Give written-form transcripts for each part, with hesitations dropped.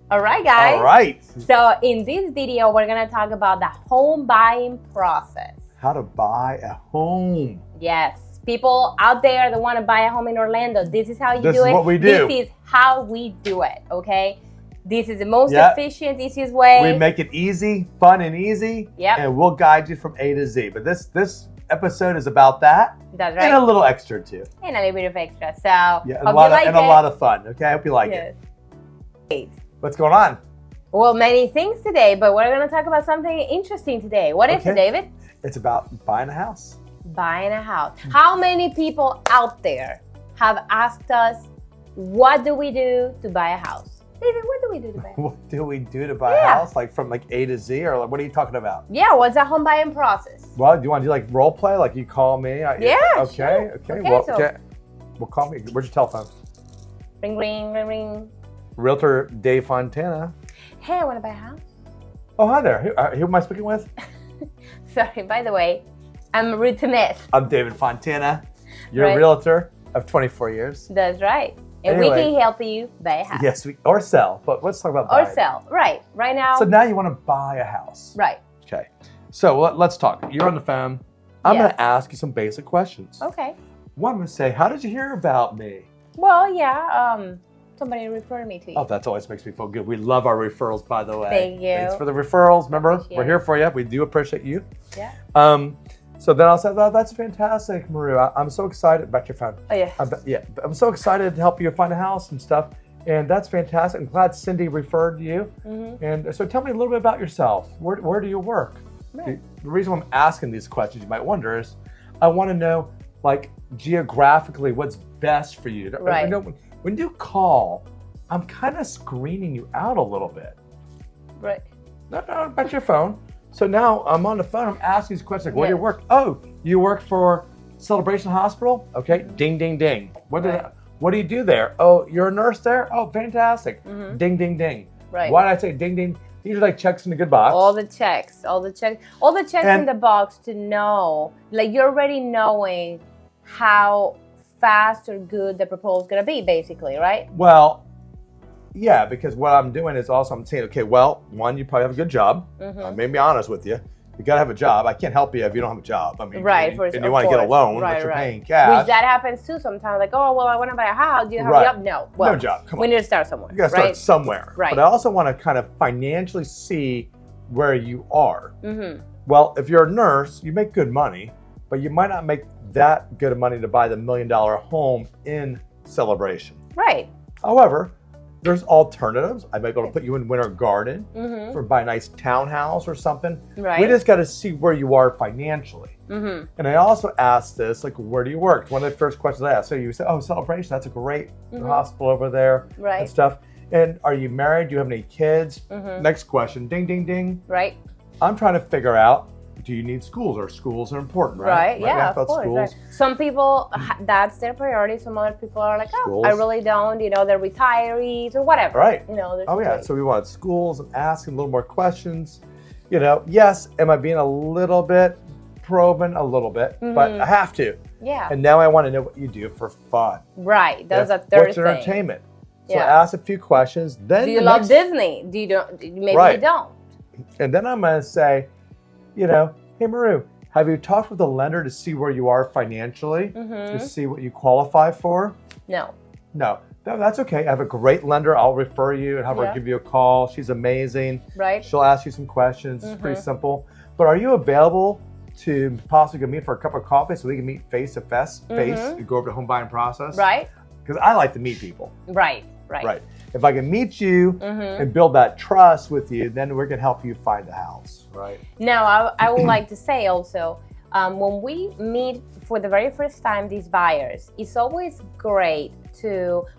All right, guys. All right. So in this video, we're going to talk about the home buying process. How to buy a home. Yes. People out there that want to buy a home in Orlando, this is how you do it. This is what we do. This is how we do it, okay? This is the most efficient, easiest way. We make it easy, fun and easy, and we'll guide you from A to Z. But this episode is about that. That's right. And a little extra too. And a little bit of extra. So yeah, a lot of fun. Okay, I hope you like it. What's going on? Well, many things today, but we're going to talk about something interesting today. What is it, David? It's about buying a house. Buying a house. How many people out there have asked us, what do we do to buy a house? David, what do we do to buy a house? What do we do to buy a house? Like from like A to Z, or like, what are you talking about? Yeah, what's the home buying process? Well, do you want to do like role play? Like you call me? Yeah, okay, sure. Okay. Well, call me. Where's your telephone? Ring, ring, ring, ring. Realtor Dave Fontana. Hey, I want to buy a house. Oh, hi there. Who am I speaking with? Sorry, by the way, I'm rude to miss. I'm David Fontana. You're a realtor of 24 years. That's right. And we can help you buy a house. Yes, or sell. But let's talk about buying. Or sell, right now. So now you want to buy a house. Right. Okay. So let's talk. You're on the phone. I'm going to ask you some basic questions. Okay. One, I'm going to say, how did you hear about me? Well, yeah, somebody referred me to you. Oh, that always makes me feel good. We love our referrals, by the way. Thank you. Thanks for the referrals. Remember, we're here for you. We do appreciate you. Yeah. So then I'll say, well, that's fantastic, Maru. I'm so excited about your phone. Oh, yeah. I'm so excited to help you find a house and stuff. And that's fantastic. I'm glad Cindy referred you. Mm-hmm. And so tell me a little bit about yourself. Where do you work? Right. The reason I'm asking these questions, you might wonder, is I want to know, like, geographically what's best for you. Right. I know when you call, I'm kind of screening you out a little bit. Right. No, about your phone. So now I'm on the phone, I'm asking these questions, like, where do you work? Oh, you work for Celebration Hospital? Okay, ding, ding, ding. What do you do there? Oh, you're a nurse there? Oh, fantastic. Mm-hmm. Ding, ding, ding. Right. Why did I say ding, ding? These are like checks in the good box. All the checks in the box to know, like you're already knowing how fast or good the proposal is going to be, basically, right? Well, yeah, because what I'm doing is also I'm saying, okay, well, one, you probably have a good job. Mm-hmm. I may be honest with you. You got to have a job. I can't help you if you don't have a job. I mean, and you want to get a loan, but you're paying cash. Which that happens too sometimes. Like, oh, well, I want to buy a house. Do you have a job? No. Well, no job. Come on. We need to start somewhere. You got to start somewhere. Right. But I also want to kind of financially see where you are. Mm-hmm. Well, if you're a nurse, you make good money, but you might not make that good of money to buy the $1 million home in Celebration. Right. However, there's alternatives. I might be able to put you in Winter Garden or buy a nice townhouse or something. Right. We just got to see where you are financially. Mm-hmm. And I also asked this, like, where do you work? One of the first questions I asked. So you say, oh, Celebration, that's a great hospital over there and stuff. And are you married? Do you have any kids? Mm-hmm. Next question, ding, ding, ding. Right. I'm trying to figure out, do you need schools? Or schools are important, right? Right, yeah, of course. Right. Some people, that's their priority. Some other people are like, oh, I really don't. You know, they're retarees or whatever. Right. You know. Oh, yeah. So we want schools and asking a little more questions. You know, yes, am I being a little bit probing a little bit, but I have to. Yeah. And now I want to know what you do for fun. Right. That's a third thing. What's your entertainment? So I ask a few questions. Then do you love Disney? Do you don't? Maybe you don't. And then I'm going to say, you know, hey, Maru, have you talked with a lender to see where you are financially, to see what you qualify for? No. No, that's okay. I have a great lender. I'll refer you and have her give you a call. She's amazing. Right. She'll ask you some questions. It's pretty simple. But are you available to possibly go meet for a cup of coffee so we can meet face to face and go over the home buying process? Right. Because I like to meet people. Right. If I can meet you and build that trust with you, then we're going to help you find a house, right? Now, I would like to say also, when we meet for the very first time these buyers, it's always great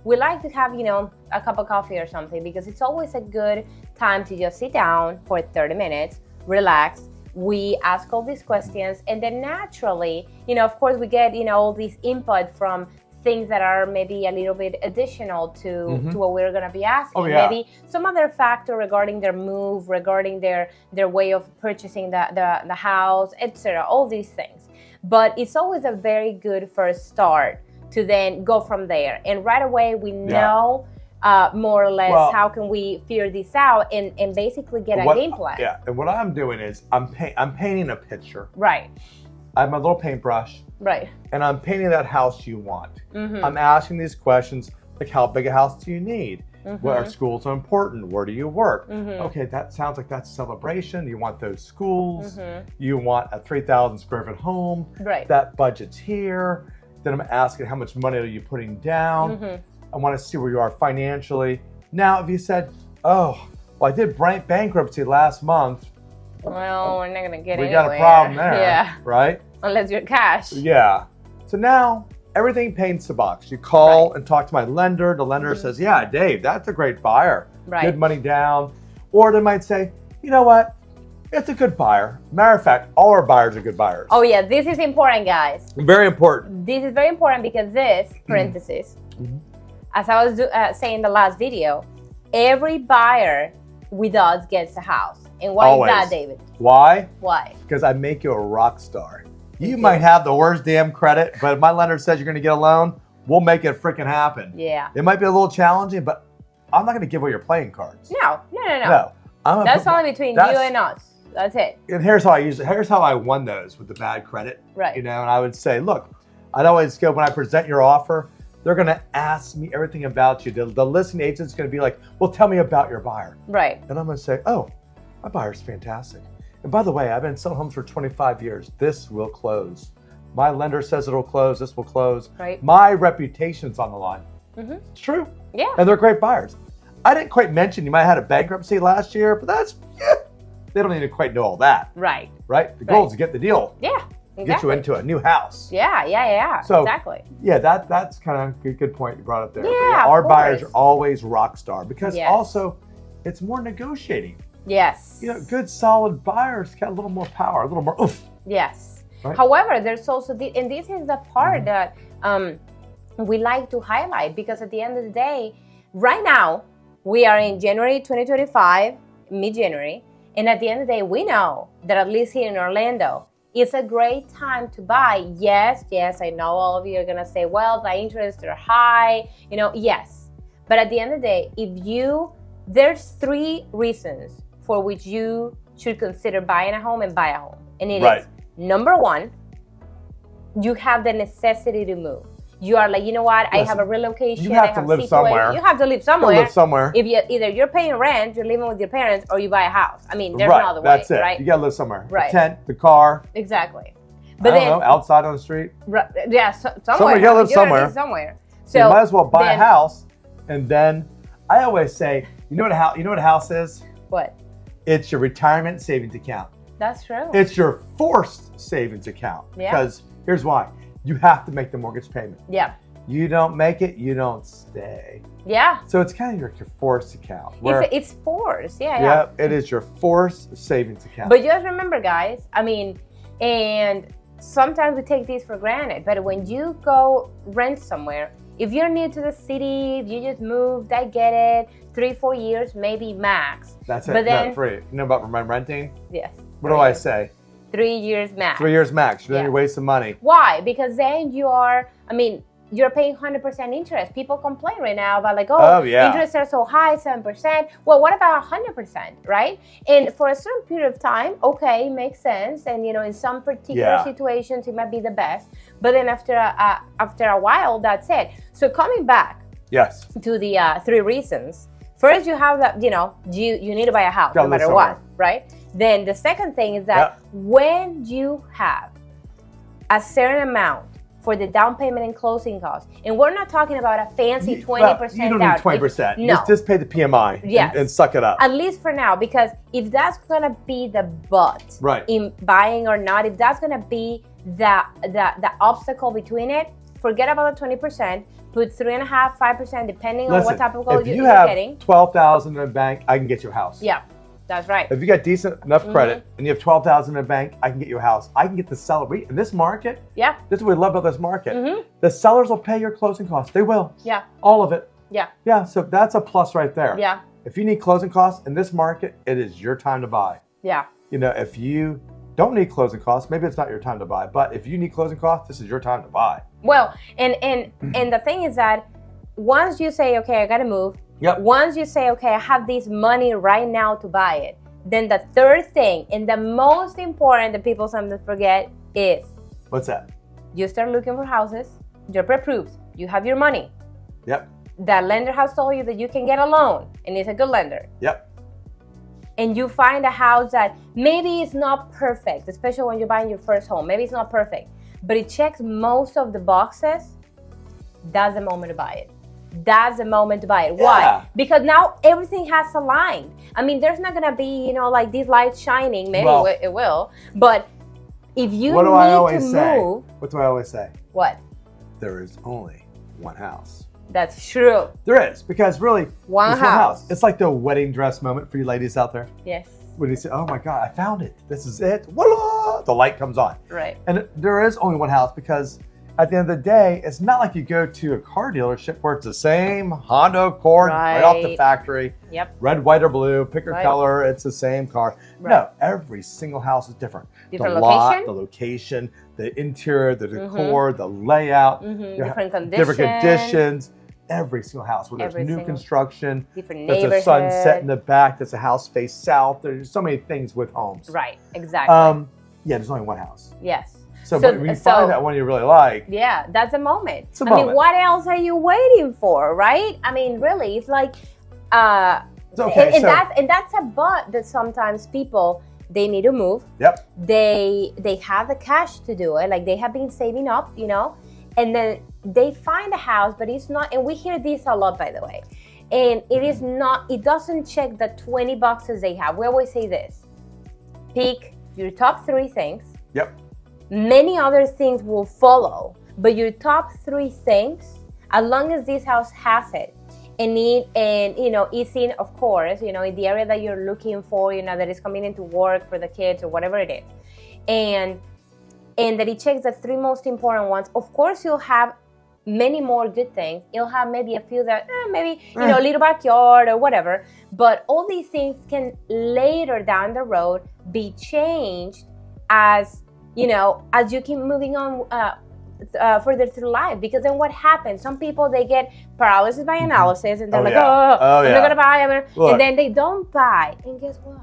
we like to have, you know, a cup of coffee or something, because it's always a good time to just sit down for 30 minutes, relax. We ask all these questions, and then naturally, you know, of course, we get, you know, all this input from things that are maybe a little bit additional to what we're going to be asking. Maybe some other factor regarding their move, regarding their way of purchasing the house, etc. All these things. But it's always a very good first start to then go from there. And right away we know more or less how can we figure this out and basically get a game plan. Yeah, and what I'm doing is I'm painting a picture. Right. I have my little paintbrush. Right. And I'm painting that house you want. I'm asking these questions like, how big a house do you need? What schools are important? Where do you work? Okay, that sounds like that's celebration. You want those schools. You want a 3,000 square foot home. Right. That budget's here. Then I'm asking how much money are you putting down? I want to see where you are financially. Now, if you said, oh, well, I did bankruptcy last month. Well, we're not going to get We anywhere. got a problem there, right? Unless you're cash. Yeah. So now everything paints the box. You call and talk to my lender. The lender says, yeah, Dave, that's a great buyer. Right. Good money down. Or they might say, you know what? It's a good buyer. Matter of fact, all our buyers are good buyers. Oh, yeah. This is important, guys. Very important. This is very important because this, parenthesis, as I was saying in the last video, every buyer with us gets a house. And why is that, David? Why? Why? Because I make you a rock star. You might have the worst damn credit, but if my lender says you're going to get a loan, we'll make it freaking happen. Yeah. It might be a little challenging, but I'm not going to give away your playing cards. No. That's only between you and us. That's it. And here's how I won those with the bad credit. Right. You know, and I would say, look, I'd always go when I present your offer, they're going to ask me everything about you. The listing agent's going to be like, well, tell me about your buyer. Right. And I'm going to say, oh, my buyer's fantastic. And by the way, I've been selling homes for 25 years. This will close. My lender says it'll close. This will close. Right. My reputation's on the line. It's true. Yeah. And they're great buyers. I didn't quite mention you might have had a bankruptcy last year, but they don't need to quite know all that. Right. Right? The goal is to get the deal. Yeah. Exactly. Get you into a new house. Yeah. So, exactly. Yeah, that's kind of a good point you brought up there. Yeah, our buyers are always rock star because Yes. also it's more negotiating. Yes. You know, good solid buyers got a little more power, a little more oomph. Yes. Right? However, there's also and this is the part that we like to highlight because at the end of the day, right now we are in January 2025, mid-January, and at the end of the day, we know that at least here in Orlando, it's a great time to buy. Yes, I know all of you are gonna say, well, the interests are high, yes. But at the end of the day, there's 3 reasons for which you should consider buying a home and buy a home. And it is, number 1, you have the necessity to move. You are like, you know what, I have a relocation. You have to live somewhere. You have to live somewhere. You live somewhere. If either you're paying rent, you're living with your parents, or you buy a house. I mean, there's no other way, that's it. right? You gotta live somewhere. Right. The tent, the car. Exactly. But I don't know, outside on the street. Right, yeah, somewhere. You gotta live somewhere. So you might as well buy a house, and then I always say, you know what a house is? What? It's your retirement savings account. That's true. It's your forced savings account. Yeah. Because here's why. You have to make the mortgage payment. Yeah. You don't make it, you don't stay. Yeah. So it's kind of your forced account. It's forced. Yeah. Yeah, it is your forced savings account. But just remember, guys, and sometimes we take this for granted, but when you go rent somewhere, if you're new to the city, if you just moved, I get it, 3-4 years, maybe max. That's it, but then, not free. You know about renting? Yes. What do I say? 3 years max. 3 years max. Then you're wasting money. Why? Because then you're paying 100% interest. People complain right now about interests are so high, 7%. Well, what about 100%, right? And for a certain period of time, okay, makes sense. And in some particular situations, it might be the best. But then after a while, that's it. So coming back to the 3 reasons. First, you have that, you need to buy a house no matter what, right? Then the second thing is that when you have a certain amount for the down payment and closing costs, and we're not talking about a fancy 20% you don't down. need 20%. No. Just pay the PMI and suck it up. At least for now, because if that's going to be the in buying or not, if that's going to be the obstacle between it, forget about the 20%. Put 3.5%, 5%, depending on what type of goal you're getting. If you have $12,000 in the bank, I can get you a house. Yeah, that's right. If you got decent enough credit and you have $12,000 in the bank, I can get you a house. I can get the seller. In this market, this is what we love about this market. The sellers will pay your closing costs. They will. Yeah. All of it. Yeah. Yeah, so that's a plus right there. Yeah. If you need closing costs in this market, it is your time to buy. Yeah. If you don't need closing costs, maybe it's not your time to buy. But if you need closing costs, this is your time to buy. Well, and the thing is that once you say, okay, I got to move, Yep. Once you say, okay, I have this money right now to buy it, then the third thing, and the most important that people sometimes forget is... What's that? You start looking for houses. You're pre-approved. You have your money. Yep. The lender has told you that you can get a loan, and it's a good lender. Yep. And you find a house that maybe it's not perfect, especially when you're buying your first home. Maybe it's not perfect, but it checks most of the boxes. That's the moment to buy it. That's the moment to buy it. Yeah. Why? Because now everything has aligned. I mean, there's not gonna be, like these lights shining. Maybe it will, but if you what do I always say? Move, what do I always say? What? There is only one house. That's true. There is, because really, one house. It's like the wedding dress moment for you ladies out there. Yes. When you say, oh my God, I found it. This is it. Voila! The light comes on. Right. And there is only one house, because at the end of the day, it's not like you go to a car dealership where it's the same Honda Accord right off the factory. Yep. Red, white, or blue. Pick your color. It's the same car. Right. No, every single house is different. Different the location? lot, the location, the interior, the decor, the layout. Different conditions. Different conditions. Every single house, whether it's new construction, different there's a sunset in the back, there's a house face south. There's so many things with homes. Right, exactly. Yeah, there's only one house. Yes. So when you find that one you really like. Yeah, that's a moment. It's a moment. I mean, what else are you waiting for, right? I mean, really, it's like, okay, and that's a but that sometimes people, they need to move. Yep. They have the cash to do it, like they have been saving up, and then they find a house, but it's not, and we hear this a lot, by the way, and it doesn't check the 20 boxes they have. We always say this: pick your top 3 things. Yep. Many other things will follow, but your top 3 things, as long as this house has it, and it's in, of course, in the area that you're looking for, that is convenient to work for the kids or whatever it is, and that it checks the 3 most important ones. Of course, you'll have many more good things. You'll have maybe a few that maybe a little backyard or whatever, but all these things can later down the road be changed as you keep moving on further through life. Because then what happens? Some people, they get paralysis by analysis, and they're I'm not gonna buy them, and then they don't buy. And guess what?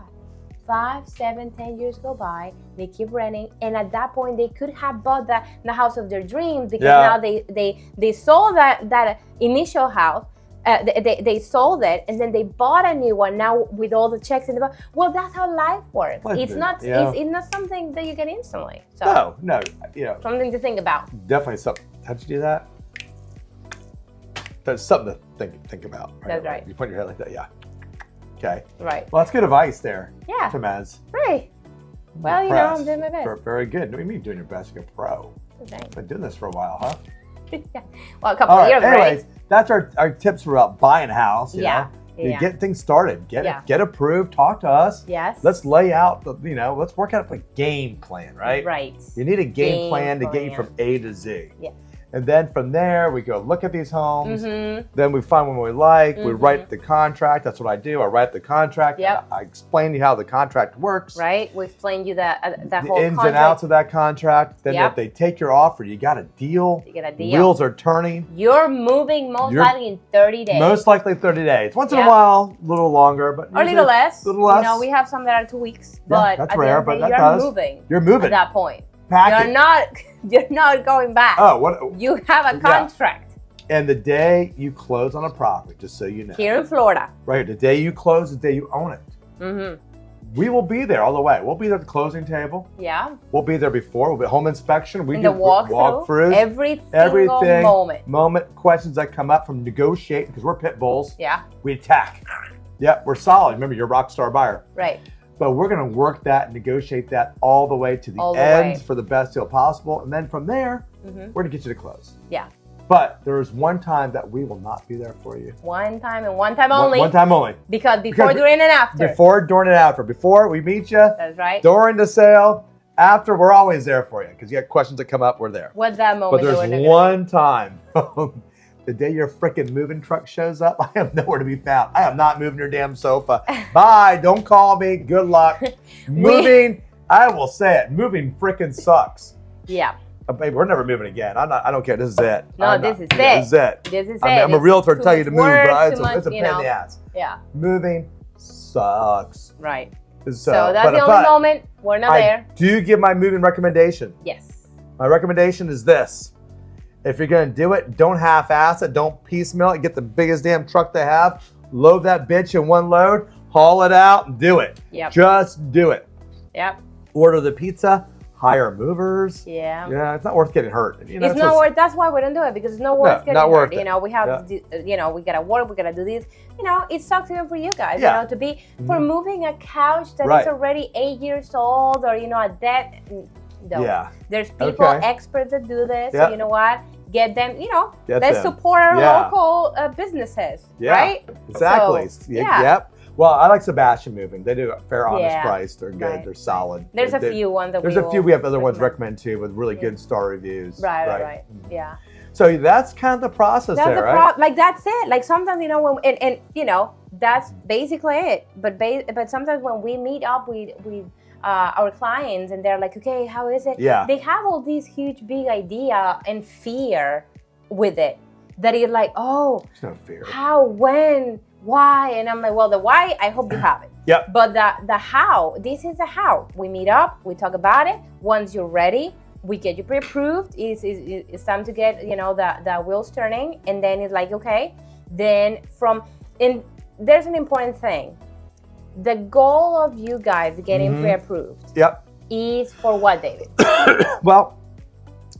5, 7, 10 years go by, they keep renting, and at that point they could have bought the house of their dreams, because now they sold that initial house. They sold it, and then they bought a new one now with all the checks in the box. Well, that's how life works. It's not something that you get instantly. So no, something to think about. Definitely something. How'd you do that? That's something to think about. Right? That's right. You point your head like that, yeah. Okay. Right. Well, that's good advice there. Yeah. Tamaz. Right. Well, I'm doing my best. Very good. What do you mean doing your best? You're a pro. Thanks. Been doing this for a while, huh? Yeah. Well, a couple of years, anyways, right? That's our tips for about buying a house. You know? Yeah. Get things started. Get approved. Talk to us. Yes. Let's lay out let's work out a game plan, right? Right. You need a game plan to get you from A to Z. Yeah. And then from there, we go look at these homes. Then we find one we like. We write the contract. That's what I do. I write the contract. Yep. I explain to you how the contract works. Right. We explain you the whole ins and outs of that contract. Then if they take your offer, you got a deal. You get a deal. Wheels are turning. You're moving likely in 30 days. Most likely 30 days. Once in a while, a little longer, but or a little less. A little less. We have some that are 2 weeks. But that's rare. But you're moving. You're moving at that point. Pack You're not going back. Oh, what? You have a contract. And the day you close on a property, just so you know. Here in Florida. Right. The day you close, the day you own it. We will be there all the way. We'll be there at the closing table. Yeah. We'll be there before. We'll be home inspection. We do the walkthrough. Everything moment. Questions that come up from negotiating, because we're pit bulls. Yeah. We attack. We're solid. Remember, you're a ROCKSTAR buyer. Right. But we're going to work that and negotiate that all the way to the end for the best deal possible. And then from there, we're going to get you to close. Yeah. But there is one time that we will not be there for you. One time and one time only. One time only. Because during, and after. Before, during, and after. Before, we meet you. That's right. During the sale. After, we're always there for you. Because you got questions that come up, we're there. What's that moment? But there's one time. The day your freaking moving truck shows up, I am nowhere to be found. I am not moving your damn sofa. Bye. Don't call me. Good luck. Moving, I will say it. Moving freaking sucks. Yeah. Baby, we're never moving again. I don't care. This is it. No, this is it. This is it. This is I mean, it. I'm a realtor. Tell you to move, but it's a pain in the ass. Yeah. Moving sucks. Right. So that's the only moment we're not there. I do give my moving recommendation. Yes. My recommendation is this. If you're going to do it, don't half-ass it. Don't piecemeal it. Get the biggest damn truck they have. Load that bitch in one load. Haul it out and do it. Yep. Just do it. Yep. Order the pizza. Hire movers. Yeah. Yeah, it's not worth getting hurt. You know, it's not worth. That's why we don't do it, because it's not worth getting not worth hurt. it. You know, we have to do, you know, we gotta work, we gotta do this. You know, it sucks even for you guys. Yeah. You know, to be for moving a couch that is already 8 years old, or you know, a dead. No. Yeah. There's people, experts that do this. So you know what? Get them. You know, let's support our local businesses. Yeah. Right. Exactly. So, Yep. Well, I like Sebastian Moving. They do a fair, honest price. They're good. They're solid. There's a few ones that there's a few we have other ones recommend too with really good star reviews. Right. Yeah. So that's kind of the process there, right? Like that's it. Like sometimes, you know, when and you know, that's basically it. But sometimes when we meet up with our clients and they're like, okay, how is it? Yeah. They have all these huge big idea and fear with it. That you're like, oh, there's no fear. How, when, why? And I'm like, well, the why, I hope you have it. Yep. But the how, this is the how. We meet up, we talk about it. Once you're ready, we get you pre-approved. It's time to get, you know, the wheels turning. And then it's like, okay, then there's an important thing. The goal of you guys getting pre-approved is for what, David? Well,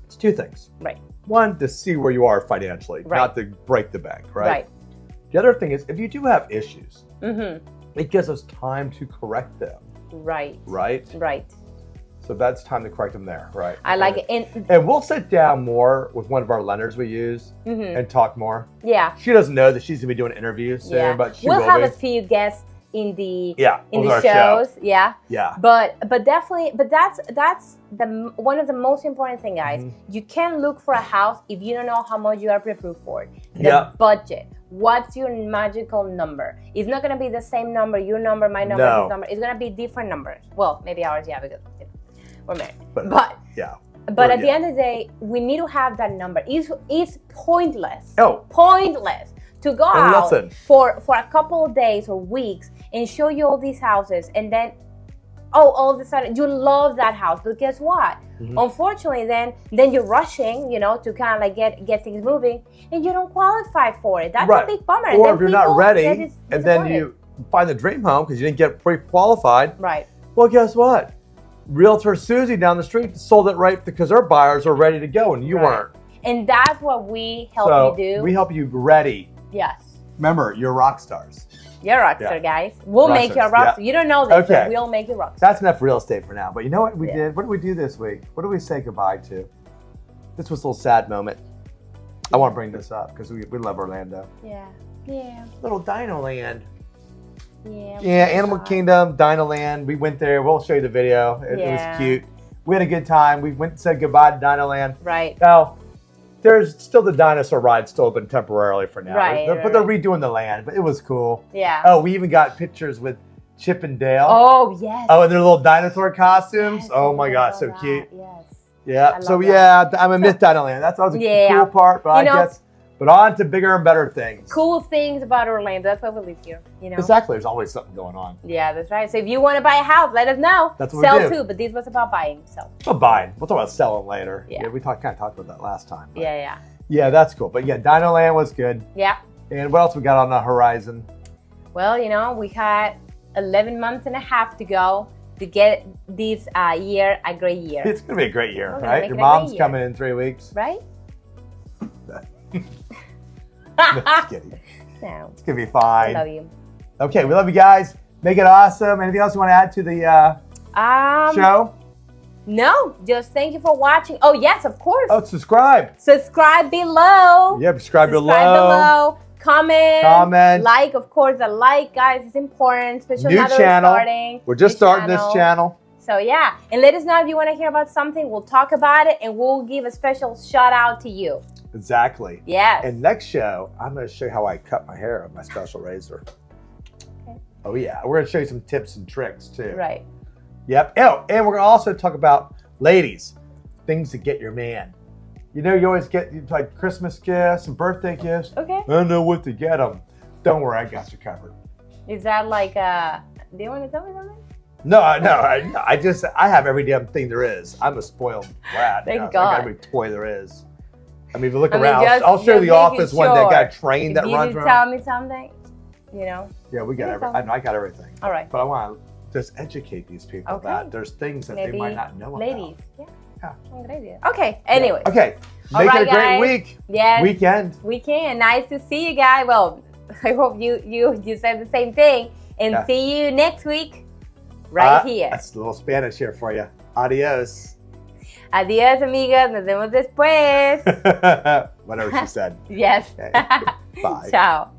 it's two things. Right. One, to see where you are financially, not to break the bank, right? Right. The other thing is, if you do have issues, it gives us time to correct them. Right. Right? Right. So that's time to correct them there, right? I like it. And we'll sit down more with one of our lenders we use and talk more. Yeah. She doesn't know that she's going to be doing interviews soon, but she will have a few guests in the shows. Show. Yeah. But definitely, that's the one of the most important thing, guys. You can't look for a house if you don't know how much you are pre-approved for. The budget. What's your magical number? It's not gonna be the same number, your number, my number, his number. It's gonna be different numbers. Well, maybe ours, because we're married. But at the end of the day, we need to have that number. It's pointless. Pointless to go out for a couple of days or weeks and show you all these houses, and then all of a sudden you love that house, but guess what? Unfortunately, then you're rushing, you know, to kind of like get things moving, and you don't qualify for it. That's a big bummer. Or if you're not ready, and then you find the dream home because you didn't get pre-qualified. Right. Well, guess what? Realtor Susie down the street sold it right because her buyers are ready to go, and you weren't. And that's what we help you do. We help you ready. Yes. Remember, you're rock stars. You're a rockstar, guys. We'll make you a rockstar. You don't know this, but we'll make you a rockstar. That's enough real estate for now. But you know what we did? What did we do this week? What did we say goodbye to? This was a little sad moment. I want to bring this up because we love Orlando. Yeah. Little Dino Land. Yeah. Animal Kingdom, Dino Land. We went there. We'll show you the video. It was cute. We had a good time. We went and said goodbye to Dino Land. Right. Now, there's still the dinosaur ride still open temporarily for now. But they're redoing the land. But it was cool. Yeah. Oh, we even got pictures with Chip and Dale. Oh, yes. Oh, and their little dinosaur costumes. Yes, oh my gosh, so cute. Yes. Yeah. So I'm a myth Dino Land. That was a cool part, but I guess. But on to bigger and better things. Cool things about Orlando. That's why we live here. You know. Exactly. There's always something going on. Yeah, that's right. So if you want to buy a house, let us know. That's what we do. Sell too, but this was about buying. So. About buying. We'll talk about selling later. Yeah. We kind of talked about that last time. Yeah. Yeah, that's cool. But yeah, Dino Land was good. Yeah. And what else we got on the horizon? Well, you know, we had 11 months and a half to go to get this year a great year. It's going to be a great year, right? Your mom's coming in 3 weeks. Right? Just kidding. No. It's going to be fine. I love you. Okay, we love you guys. Make it awesome. Anything else you want to add to the show? No, just thank you for watching. Oh, yes, of course. Oh, subscribe. Subscribe below. Yeah, subscribe below. Comment. Like, of course, the like, guys, is important, especially now that we're starting. We're just starting this channel. So, yeah. And let us know if you want to hear about something. We'll talk about it, and we'll give a special shout out to you. Exactly. Yes. And next show, I'm going to show you how I cut my hair with my special razor. Okay. Oh, yeah. We're going to show you some tips and tricks, too. Right. Yep. Oh, and we're going to also talk about, ladies, things to get your man. You know, you always get like Christmas gifts and birthday gifts. Okay. I don't know what to get them. Don't worry, I got you covered. Is that like do you want to tell me something? No, I have every damn thing there is. I'm a spoiled brat. Thank God. I got every toy there is. I mean, if you look around, I'll show the office one that got a train that runs around. You tell me something, you know. Yeah, we got everything. I got everything. All right. But I want to just educate these people that there's things that they might not know ladies. about. Yeah. Good idea. Okay. Anyway. Yeah. Okay. Make it a great week. Yes. Weekend. Nice to see you guys. Well, I hope you said the same thing. And see you next week right here. That's a little Spanish here for you. Adios. Adios, amigas. Nos vemos después. Whatever she said. Yes. Okay. Bye. Ciao.